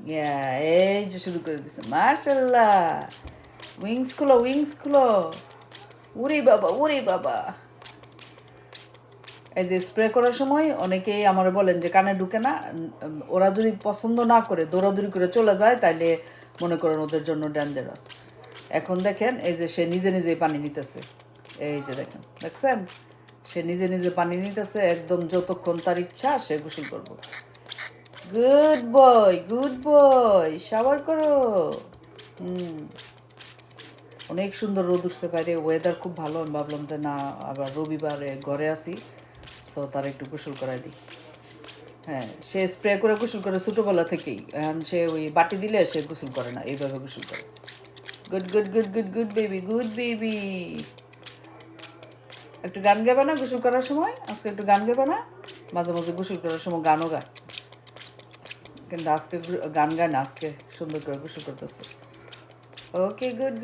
এই যে শুরু করে দিছে, মাশাল্লাহ। উইংস খুলো। উরে বাবা, উরে বাবা। এই যে স্প্রে করার সময় অনেকেই আমার বলেন যে কানে ঢুকে না। ওরা যদি পছন্দ না করে দৌড়াদৌড়ি করে চলে যায়, তাইলে মনে করেন ওদের জন্য ডেঞ্জারাস। এখন দেখেন, এই যে সে নিজে নিজেই পানি নিতেছে। এই যে দেখছেন, সে নিজে নিজে পানি নিতেছে একদম, যতক্ষণ তার ইচ্ছা সে গোসল করবো। গুড বয়, শাওয়ার করো। হুম। অনেক সুন্দর রোদ উঠছে বাইরে, ওয়েদার খুব ভালো। আমি ভাবলাম যে না, আবার রবিবারে ঘরে আসি, সো তার একটু গোসল করাই দিই। হ্যাঁ, সে স্প্রে করে গোসল করে ছোটোবেলা থেকেই। এখন সে ওই বাটি দিলে সে গোসল করে না, এইভাবে গোসল করে। Good baby, good baby. একটু গান গাবে না গোসল করার সময়? আজকে একটু গান গাবে না? মাঝে মাঝে গোসল করার সময় গানও গায়, কিন্তু আজকে গান গায় না, আজকে সুন্দর করে গোসল করতেছে। ওকে, গুড।